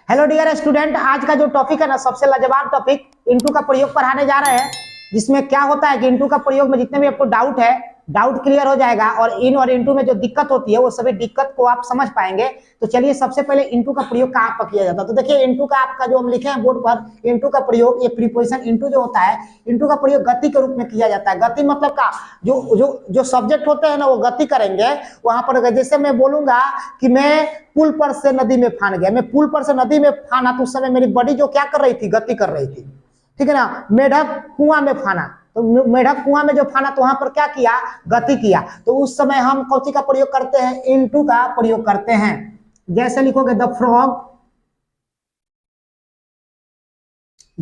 Hello dear student, आज का जो टॉपिक है ना, सबसे लाजवाब टॉपिक इनटू का प्रयोग पढ़ाने जा रहे हैं। जिसमें क्या होता है कि इनटू का प्रयोग में जितने भी आपको डाउट है, डाउट क्लियर हो जाएगा और इन और इनटू में जो दिक्कत होती है वो सभी दिक्कत को आप समझ पाएंगे। तो चलिए सबसे पहले इनटू का प्रयोग कहाँ पर किया जाता है। तो देखिए इनटू का आपका जो हम लिखे हैं बोर्ड पर, इनटू का प्रयोग, ये प्रीपोजिशन इनटू जो होता है, इनटू का प्रयोग गति के रूप में किया जाता है। गति मतलब का जो जो जो सब्जेक्ट होते हैं ना वो गति करेंगे वहां पर। जैसे मैं बोलूंगा कि मैं पुल पर से नदी में फान गया, मैं पुल पर से नदी में फाना तो उस समय मेरी बॉडी जो क्या कर रही थी, गति कर रही थी, ठीक है ना। मेढक कुआं में फाना, तो मेढक कुआं में जो फाना तो वहां पर क्या किया, गति किया। तो उस समय हम कौन का प्रयोग करते हैं, इनटू का प्रयोग करते हैं। जैसे लिखोगे the frog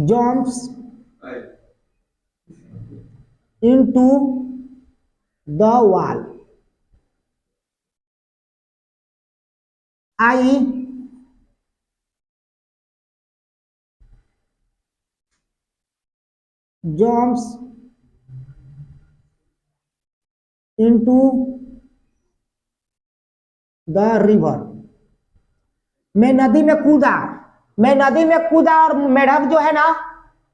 jumps into the wall, I jumps into the river। मैं नदी में कूदा, मैं नदी में कूदा और मेढक जो है ना,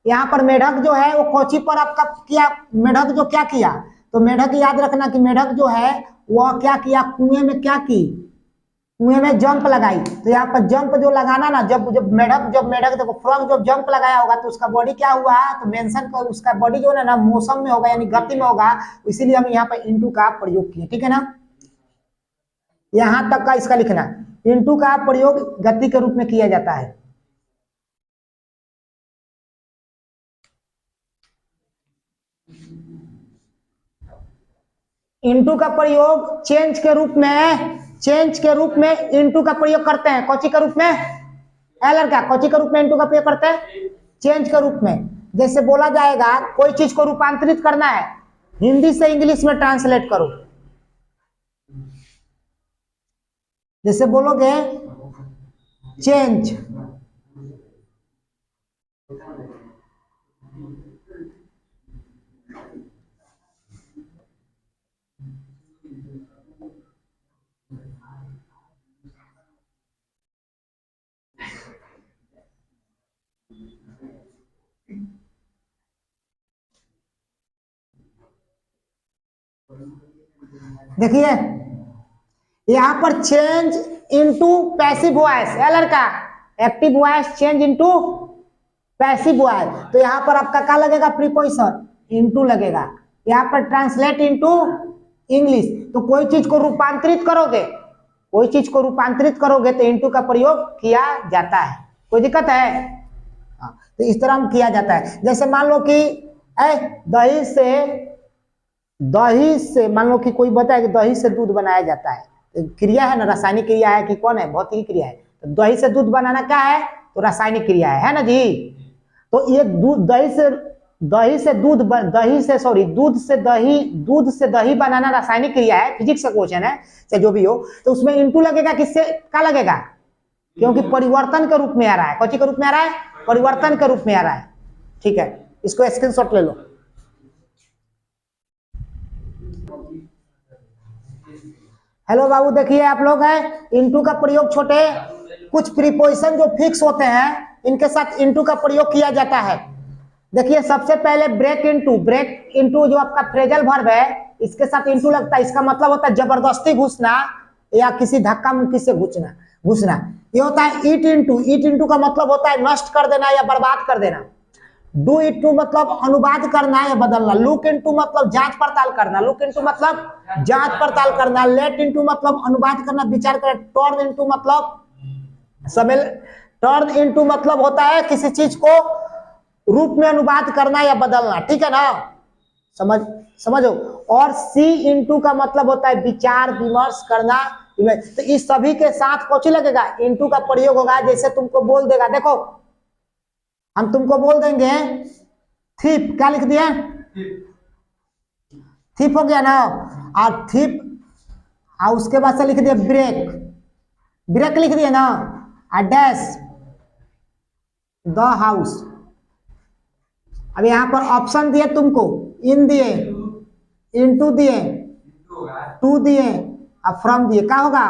यहाँ पर मेढक जो है वो कोची पर आपका किया, मेढक जो क्या किया, तो मेढक याद रखना कि मेढक जो है वह क्या किया, कुएं में क्या की, कुएं में जंप लगाई। तो यहाँ पर जंप जो लगाना ना, जब जब मेढक देखो फ्रॉग जब जंप लगाया होगा तो उसका बॉडी क्या हुआ, तो मेंशन कर, उसका बॉडी जो है ना मौसम में होगा यानी गति में होगा, इसीलिए हम यहाँ पर इनटू का प्रयोग किए, ठीक है ना। यहां तक का इसका लिखना, इनटू का प्रयोग गति के रूप में किया जाता है। इनटू का प्रयोग चेंज के रूप में इनटू का प्रयोग करते हैं। कौची के रूप में, एलर का कौची के रूप में इनटू का प्रयोग करते हैं, चेंज के रूप में। जैसे बोला जाएगा कोई चीज को रूपांतरित करना है, हिंदी से इंग्लिश में ट्रांसलेट करो। जैसे बोलोगे चेंज, देखिए यहां पर चेंज इनटू पैसिव वॉइस, एलर का active voice change into passive voice. तो यहां पर आपका क्या लगेगा, प्रीपोजिशन इनटू लगेगा। यहां पर ट्रांसलेट इनटू इंग्लिश, तो कोई चीज को रूपांतरित करोगे, कोई चीज को रूपांतरित करोगे तो इनटू का प्रयोग किया जाता है। कोई दिक्कत है? तो इस तरह किया जाता है। जैसे मान लो कि दही से मान लो कि कोई बताए कि दही से दूध बनाया जाता है, तो क्रिया है ना, रासायनिक क्रिया है कि कौन है, भौतिक क्रिया है। तो दही से दूध बनाना क्या है, तो रासायनिक क्रिया है ना जी। तो ये दूध से दही बनाना रासायनिक क्रिया है, फिजिक्स का क्वेश्चन है चाहे जो भी हो। तो उसमें इनटू लगेगा, किससे क्या लगेगा, क्योंकि परिवर्तन के रूप में आ रहा है। कौन के रूप में आ रहा है, परिवर्तन के रूप में आ रहा है, ठीक है। इसको स्क्रीनशॉट ले लो। हेलो बाबू, देखिए आप लोग हैं, इनटू का प्रयोग छोटे कुछ प्रीपोजिशन जो फिक्स होते हैं इनके साथ इनटू का प्रयोग किया जाता है। देखिए सबसे पहले ब्रेक इनटू जो आपका फ्रेजल वर्ब है इसके साथ इनटू लगता है। इसका मतलब होता है जबरदस्ती घुसना या किसी धक्का मुक्की से घुसना। ये होता है ईट इनटू का मतलब होता है नष्ट कर देना या बर्बाद कर देना। डू इनटू मतलब अनुवाद करना या बदलना। लुक इनटू मतलब जांच पड़ताल करना, लेट इनटू मतलब अनुवाद करना, विचार करना। टर्न इनटू मतलब होता है किसी चीज को रूप में अनुवाद करना या बदलना, ठीक है ना, समझो। और सी इनटू का मतलब होता है विचार विमर्श करना। तो इस सभी के साथ कौन लगेगा, इनटू का प्रयोग होगा। जैसे तुमको बोल देगा, देखो हम तुमको बोल देंगे थीप, क्या लिख दिया, थीप हो गया ना, और थीप, और उसके बाद से लिख दिया ब्रेक लिख दिया ना, और डैश द हाउस। अब यहां पर ऑप्शन दिए तुमको, इन दिए, इनटू दिए, टू दिए और फ्रॉम दिए, क्या होगा,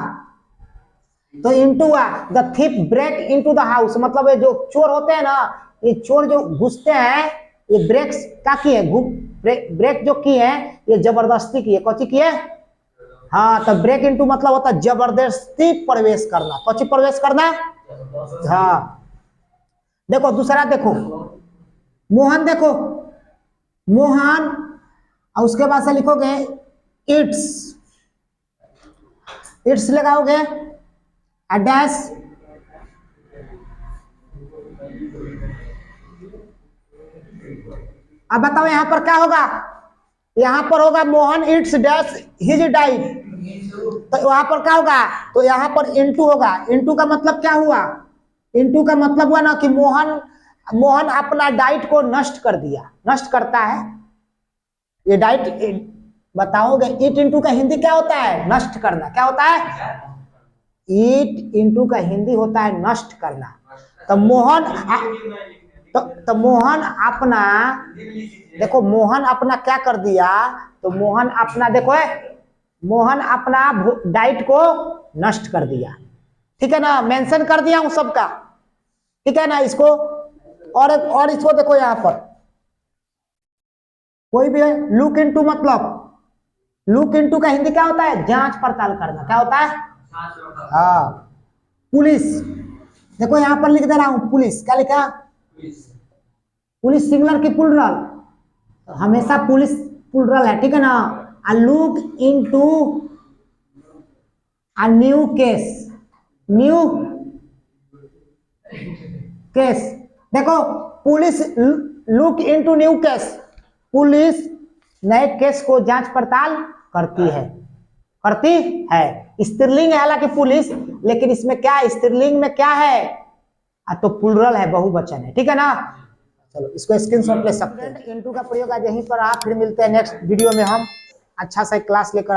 तो इंटू हुआ। The thief break into the house, मतलब ये जो चोर होते हैं ना, ये चोर जो घुसते हैं, ये ब्रेक क्या किए, ब्रेक जो की है ये जबरदस्ती की है। कौची की है? हाँ, तो ब्रेक इनटू मतलब होता है जबरदस्ती प्रवेश करना। कौची प्रवेश करना? हाँ। देखो दूसरा, देखो मोहन, देखो मोहन, और उसके बाद से लिखोगे इट्स, इट्स लगाओगे डैश, अब बताओ यहां पर क्या होगा? यहां पर होगा Mohan it's dash his diet, तो वहां पर क्या होगा? तो यहां पर इनटू होगा। इनटू का मतलब क्या हुआ? इनटू का मतलब हुआ ना कि मोहन अपना डाइट को नष्ट कर दिया, नष्ट करता है ये डाइट। बताओगे ईट इंटू का हिंदी क्या होता है? नष्ट करना। क्या होता है? ईट इंटू का हिंदी होता है नष्ट करना। तो मोहन तो मोहन अपना, देखो मोहन अपना क्या कर दिया? तो मोहन अपना, देखो मोहन अपना डाइट को नष्ट कर दिया। ठीक है ना, मेंशन कर दिया हूं सबका। ठीक है ना, इसको और इसको देखो यहां पर कोई भी है, लुक इनटू, मतलब लुक इनटू का हिंदी क्या होता है? जांच पड़ताल करना। क्या होता है? हाँ। पुलिस, देखो यहां पर लिख दे रहा हूं पुलिस, क्या लिखा? पुलिस सिंगुलर की प्लुरल? हमेशा पुलिस प्लुरल है, ठीक है ना। आ look into a new case, new case, देखो police look into new case, police नए केस को जांच पड़ताल करती है, करती है। स्त्रीलिंग है हालांकि पुलिस, लेकिन इसमें क्या है, स्त्रीलिंग में क्या है? तो प्लुरल है, बहुवचन है। ठीक है ना। चलो इसको स्क्रीनशॉट ले सकते हैं। इनटू का प्रयोग आज यहीं पर आप, फिर मिलते हैं नेक्स्ट वीडियो में हम अच्छा सा क्लास लेकर।